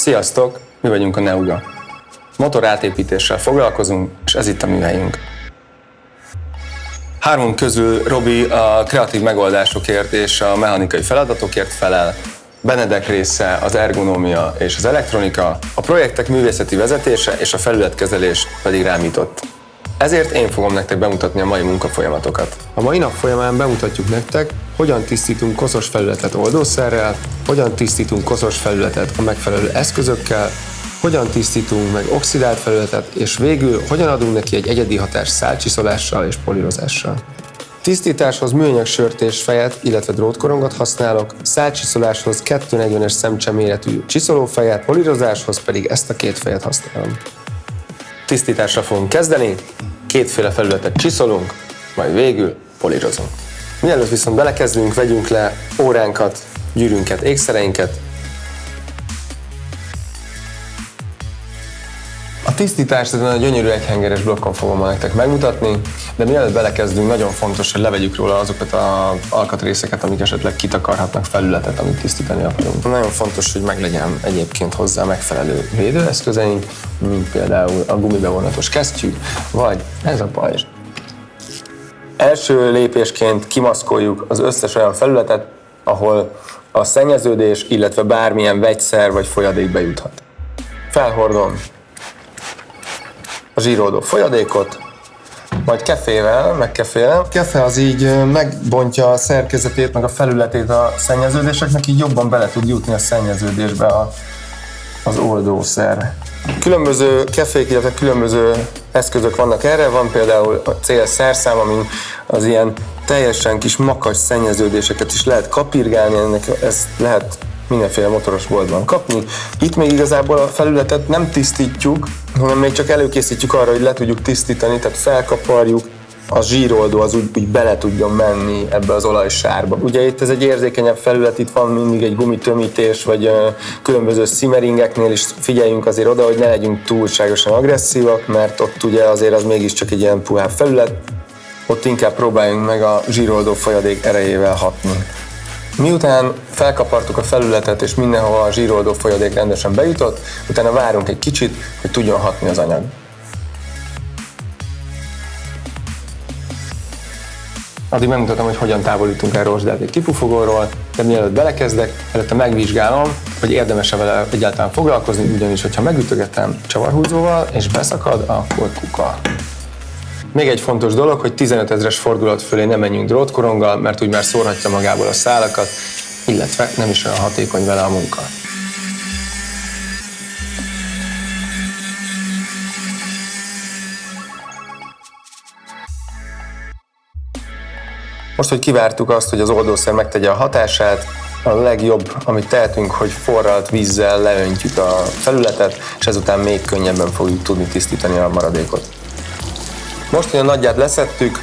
Sziasztok! Mi vagyunk a Neuga. Motorátépítéssel foglalkozunk, és ez itt a műhelyünk. Hármunk közül Robi a kreatív megoldásokért és a mechanikai feladatokért felel. Benedek része az ergonómia és az elektronika, a projektek művészeti vezetése és a felületkezelés pedig rám jutott. Ezért én fogom nektek bemutatni a mai munkafolyamatokat. A mai nap folyamán bemutatjuk nektek, hogyan tisztítunk koszos felületet oldószerrel, hogyan tisztítunk koszos felületet a megfelelő eszközökkel, hogyan tisztítunk meg oxidált felületet, és végül hogyan adunk neki egy egyedi hatást szálcsiszolással és polírozással. Tisztításhoz műanyag sört és fejet, illetve drótkorongot használok, szálcsiszoláshoz 240-es szemcse méretű csiszolófejet, polírozáshoz pedig ezt a két fejet használom. Tisztításra fogunk kezdeni, kétféle felületet csiszolunk, majd végül polírozunk. Mielőtt viszont belekezdünk, vegyünk le óránkat, gyűrűnket, ékszereinket. A tisztítást ezen a gyönyörű egyhengeres blokkon fogom nektek megmutatni, de mielőtt belekezdünk, nagyon fontos, hogy levegyük róla azokat az alkatrészeket, amik esetleg kitakarhatnak felületet, amit tisztítani akarunk. Nagyon fontos, hogy meglegyen egyébként hozzá megfelelő védőeszközeink, mint például a gumibevonatos kesztyű, vagy ez a pajzs. Első lépésként kimaszkoljuk az összes olyan felületet, ahol a szennyeződés, illetve bármilyen vegyszer vagy folyadék bejuthat. Felhordom a zsíroldó folyadékot, majd kefével megkefélem. A kefe az így megbontja a szerkezetét, meg a felületét a szennyeződéseknek, így jobban bele tud jutni a szennyeződésbe az oldószer. Különböző kefék, illetve különböző eszközök vannak erre, van például a CL szerszám, amin az ilyen teljesen kis makacs szennyeződéseket is lehet kapirgálni, ezt lehet mindenféle motoros boltban kapni. Itt még igazából a felületet nem tisztítjuk, hanem még csak előkészítjük arra, hogy le tudjuk tisztítani, tehát felkaparjuk, a zsíroldó az úgy bele tudjon menni ebbe az olajsárba. Ugye itt ez egy érzékenyebb felület, itt van mindig egy gumitömítés, vagy különböző szimmeringeknél is figyeljünk azért oda, hogy ne legyünk túlságosan agresszívak, mert ott ugye azért az mégiscsak egy ilyen puhább felület, ott inkább próbáljunk meg a zsíroldó folyadék erejével hatni. Miután felkapartuk a felületet, és mindenhova a zsíroldó folyadék rendesen bejutott, utána várunk egy kicsit, hogy tudjon hatni az anyag. Addig megmutatom, hogy hogyan távolítunk el rozsdát egy kipufogóról, de mielőtt belekezdek, előtte megvizsgálom, hogy érdemes-e vele egyáltalán foglalkozni, ugyanis, hogyha megütögetem csavarhúzóval és beszakad, akkor kuka. Még egy fontos dolog, hogy 15 000-es fordulat fölé ne menjünk drótkoronggal, mert úgy már szórhatja magából a szálakat, illetve nem is olyan hatékony vele a munka. Most, hogy kivártuk azt, hogy az oldószer megtegye a hatását, a legjobb, amit tehetünk, hogy forralt vízzel leöntjük a felületet, és ezután még könnyebben fogjuk tudni tisztítani a maradékot. Most, hogy a nagyját leszettük,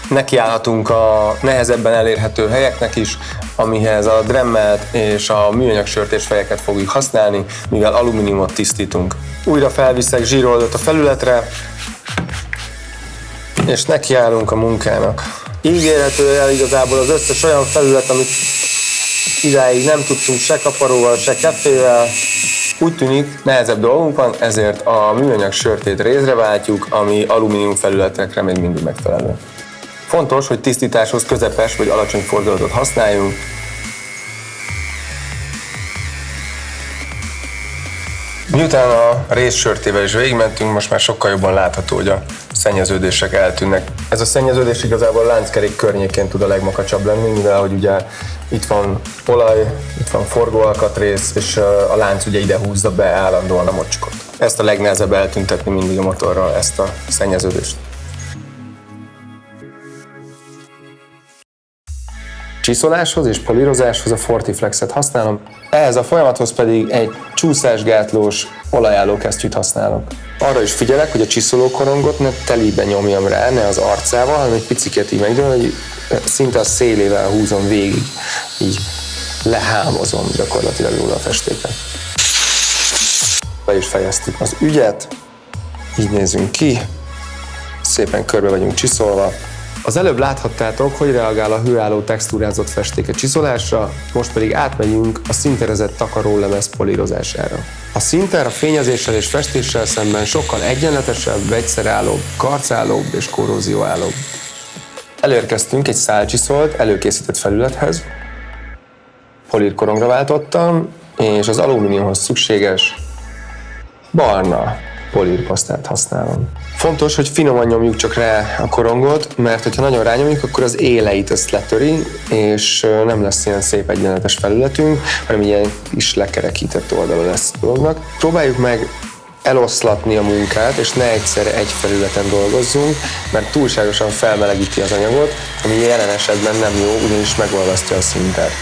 nekiállhatunk a nehezebben elérhető helyeknek is, amihez a dremmelt és a műanyag sört és fejeket fogjuk használni, mivel alumíniumot tisztítunk. Újra felviszek zsíroldót a felületre, és nekiállunk a munkának. Ígérhető el igazából az összes olyan felület, amit idáig nem tudtunk se kaparóval, se kefével. Úgy tűnik, nehezebb dolgunk van, ezért a műanyag sörtét rézre váltjuk, ami alumínium felületekre még mindig megfelelő. Fontos, hogy tisztításhoz közepes vagy alacsony fordulatot használjunk. Miután a rézsörtével is végigmentünk, most már sokkal jobban látható, hogy a szennyeződések eltűnnek. Ez a szennyeződés igazából a lánckerék környékén tud a legmakacsabb lenni, mivel hogy ugye itt van olaj, itt van forgóalkatrész, és a lánc ugye ide húzza be állandóan a mocskot. Ezt a legnehezebb eltüntetni mindig a motorral, ezt a szennyeződést. Csiszoláshoz és polírozáshoz a Fortiflexet használom, ehhez a folyamathoz pedig egy csúszásgátlós olajálló kesztyűt használok. Arra is figyelek, hogy a csiszolókorongot ne telibe nyomjam rá, ne az arcával, hanem egy picit így megdőlöm, hogy szinte a szélével húzom végig, így lehámozom gyakorlatilag róla a festéket. Be is fejeztük az ügyet, így nézünk ki, szépen körbe vagyunk csiszolva. Az előbb láthattátok, hogy reagál a hőálló textúrázott festék a csiszolásra, most pedig átmegyünk a szinterezett takarólemez polírozására. A színter a fényezéssel és festéssel szemben sokkal egyenletesebb, vegyszerállóbb, karcállóbb és korrózióállóbb. Elérkeztünk egy szálcsiszolt, előkészített felülethez. Polírkorongra váltottam, és az alumíniumhoz szükséges barna polírpasztát használom. Fontos, hogy finoman nyomjuk csak rá a korongot, mert ha nagyon rányomjuk, akkor az éleit ezt letöri, és nem lesz ilyen szép egyenletes felületünk, hanem ilyen is lekerekített oldala lesz a dolognak. Próbáljuk meg eloszlatni a munkát, és ne egyszerre egy felületen dolgozzunk, mert túlságosan felmelegíti az anyagot, ami jelen esetben nem jó, ugyanis megolvasztja a szintert.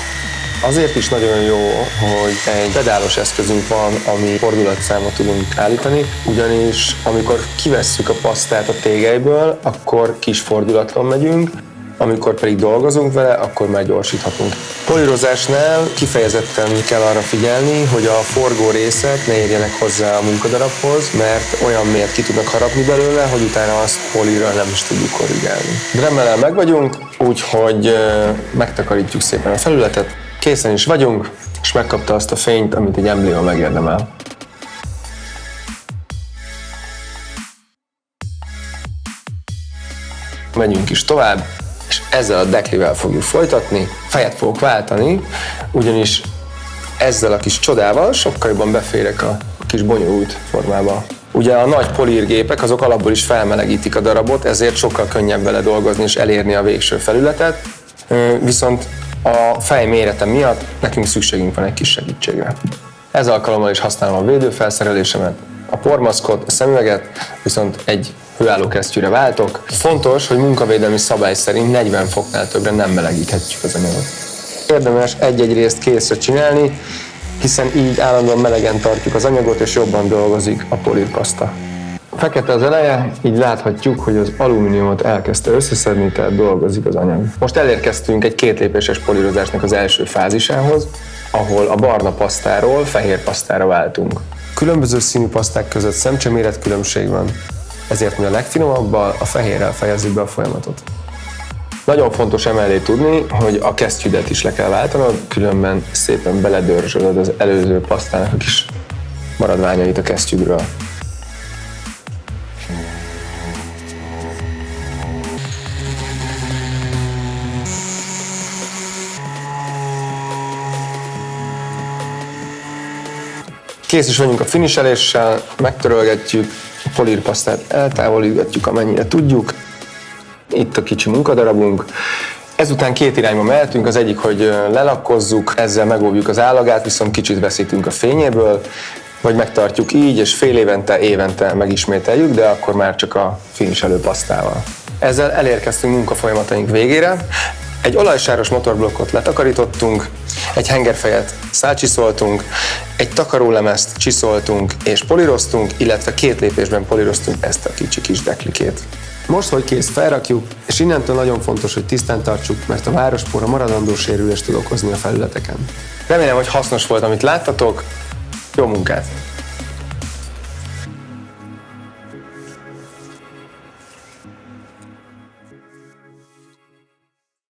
Azért is nagyon jó, hogy egy pedálos eszközünk van, ami fordulatszámot tudunk állítani, ugyanis amikor kivesszük a pasztát a tégelyből, akkor kis fordulaton megyünk, amikor pedig dolgozunk vele, akkor már gyorsíthatunk. Polírozásnál kifejezetten kell arra figyelni, hogy a forgó részek ne érjenek hozzá a munkadarabhoz, mert olyan mélyet ki tudnak harapni belőle, hogy utána azt polírral nem is tudjuk korrigálni. Dremmellel meg vagyunk, úgyhogy megtakarítjuk szépen a felületet, készen is vagyunk, és megkapta azt a fényt, amit egy embléma megérdemel. Megyünk is tovább, és ezzel a deklivel fogjuk folytatni. Fejet fogok váltani, ugyanis ezzel a kis csodával sokkal jobban beférek a kis bonyolult formába. Ugye a nagy polírgépek azok alapból is felmelegítik a darabot, ezért sokkal könnyebb vele dolgozni és elérni a végső felületet, viszont a fej mérete miatt nekünk szükségünk van egy kis segítségre. Ez alkalommal is használom a védőfelszerelésemet, a pormaszkot, a szemüveget, viszont egy hőálló kesztyűre váltok. Fontos, hogy munkavédelmi szabály szerint 40 foknál többre nem melegíthetjük az anyagot. Érdemes egy-egy részt készre csinálni, hiszen így állandóan melegen tartjuk az anyagot, és jobban dolgozik a polírpaszta. Fekete az eleje, így láthatjuk, hogy az alumíniumot elkezdte összeszedni, tehát dolgozik az anyag. Most elérkeztünk egy kétlépéses polírozásnak az első fázisához, ahol a barna pasztáról fehér pasztára váltunk. Különböző színű paszták között szemcseméret különbség van, ezért mi a legfinomabbal, a fehérrel fejezzük be a folyamatot. Nagyon fontos emellé tudni, hogy a kesztyűdet is le kell váltanod, különben szépen beledörzsölöd az előző pasztának a kis maradványait a kesztyűdről. Kész is vagyunk a finiseléssel, megtörölgetjük, a polírpasztát eltávolítgatjuk, amennyire tudjuk. Itt a kicsi munkadarabunk. Ezután két irányba mehetünk, az egyik, hogy lelakkozzuk, ezzel megóvjuk az állagát, viszont kicsit veszítünk a fényéből, vagy megtartjuk így, és fél évente megismételjük, de akkor már csak a finiselő pasztával. Ezzel elérkeztünk munkafolyamataink végére. Egy olajsáros motorblokkot letakarítottunk, egy hengerfejet szálcsiszoltunk, egy takarólemezt csiszoltunk és políroztunk, illetve két lépésben políroztunk ezt a kicsi kis deklikét. Most, hogy kész, felrakjuk, és innentől nagyon fontos, hogy tisztán tartsuk, mert a várospóra maradandó sérülést tud okozni a felületeken. Remélem, hogy hasznos volt, amit láttatok. Jó munkát!